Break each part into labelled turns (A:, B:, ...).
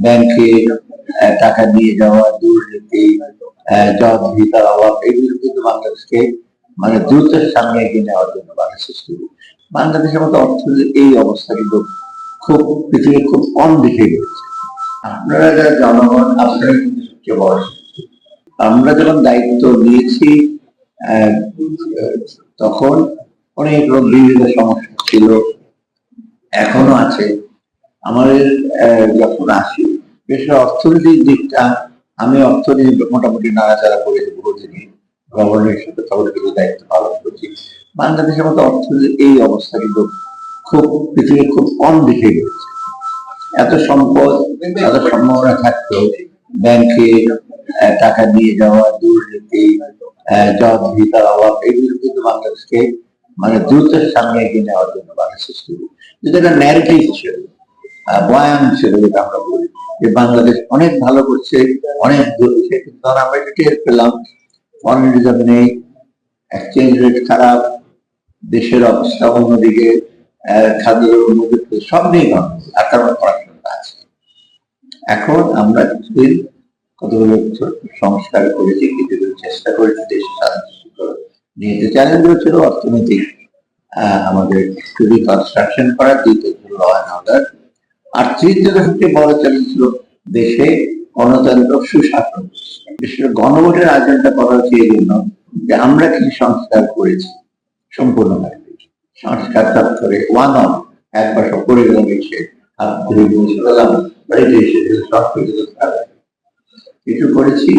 A: ব্যাংকে টাকা নিয়ে যাওয়া, দুর্নীতি, জবাবদিহিতার অভাব, এগুলো কিন্তু বাংলাদেশকে মানে দ্রুত সামনে এগিয়ে নেওয়ার জন্য বাধা সৃষ্টি করে। বাংলাদেশের মতো অর্থনীতির এই অবস্থা কিন্তু খুব পৃথিবীর খুব কম দিকে রয়েছে। আপনারা যারা জনগণ, আপনারা কিন্তু সবচেয়ে বড় শক্তি। আমরা যখন দায়িত্ব নিয়েছি তখন অনেক বিভিন্ন সমস্যা ছিল, এখনো আছে। আমাদের যখন আসি বিশেষ অর্থনৈতিক দিকটা, আমি অর্থনীতি মোটামুটি নাড়াচাড়া করেছি বহুদিনই, গভর্নরের সাথে খবর কিছু দায়িত্ব পালন করছি। বাংলাদেশের মতো অর্থনীতির এই অবস্থা কিন্তু খুব পৃথিবীর খুব কম দিকে রয়েছে। এত সম্পদ, এত সম্ভাবনা থাকতো, ব্যাংকে টাকা নিয়ে যাওয়া, দুর্নীতি, জবাবদিহিতার অভাব, এগুলো কিন্তু বাংলাদেশকে মানে দ্রুত সামনে এগিয়ে নেওয়ার জন্য বাধা সৃষ্টি করে। যদি একটা ন্যারেটিভ ছিল, বয়ান ছিল, যেটা আমরা বলি যে বাংলাদেশ অনেক ভালো করছে, অনেক দূরছে, কিন্তু আমরা এটা টের পেলাম ফরেন রিজার্ভ নেই, এক্সচেঞ্জ রেট খারাপ, দেশের অবস্থা অন্যদিকে, খাদ্য মজুত সব নিয়ে আর তার পড়াশোনা আছে। এখন আমরা কিছুদিন কতগুলো সংস্কার করেছি, কিছুদিন চেষ্টা করেছি দেশে নিয়ে যে চ্যালেঞ্জগুলো ছিল অর্থনৈতিক, আমাদের খুবই কনস্ট্রাকশন করা, দ্বিতীয় ছিল ল অ্যান্ড অর্ডার, আর তৃতীয় সবচেয়ে বড় চ্যালেঞ্জ ছিল দেশে গণতন্ত্র সুশাসন। বিশেষ করে গণভোটের আয়োজনটা করা হচ্ছে এই জন্য যে আমরা কি সংস্কার করেছি সম্পূর্ণভাবে সংস্কার করে ওয়ান অফ একবার সব করে গেলাম, এসে হাত ধরে বসে গেলাম, বাড়িতে এসে সব কিছু করেছি,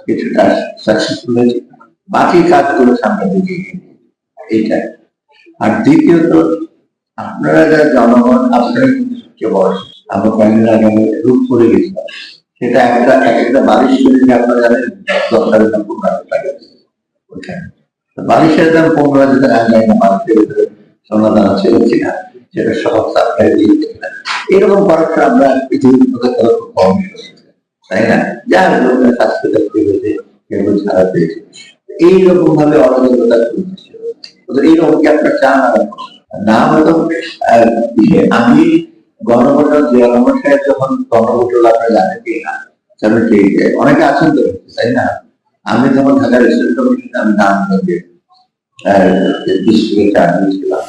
A: কিছুটা সাকসেসফুল হয়েছে, বাকি কাজগুলো সামনে দিকে এইটা। আর দ্বিতীয়ত আপনারা যারা জনগণ, আপনারা কিন্তু সবচেয়ে বড়। আমরা কয়েকদিন আগে রূপ করে গেছিলাম, সেটা একটা বালিশ কিনে আপনারা জানেন 10,000 দাম 15,000 টাকা ওইখানে। বালিশের দাম 15,000 টাকা, যায় না বালিশের ভিতরে সোনা দানা ছিল কিনা, সেটা সব সাপ্লাই দিয়ে কিনা, এরকম খরচটা আমরা পৃথিবীর মধ্যে খুব কম, তাই না? যার স্বাস্থ্যটা হয়েছে, কেবল ছাড়া পেয়েছে, এইরকম ভাবে অরাজকতা চলতেছিল। এইরকম কি আপনার চান? না হয়তো আমি গণভোটার জিয়া রহমান সাহেব যখন গণভোটার আপনারা জানেন কি না, অনেকে আছেন তো, তাই না? আমি যখন ঢাকা রেসিডেন্ট কমিশনে আমি নাম ডিস্ট্রিক্টে চাকরি ছিলাম,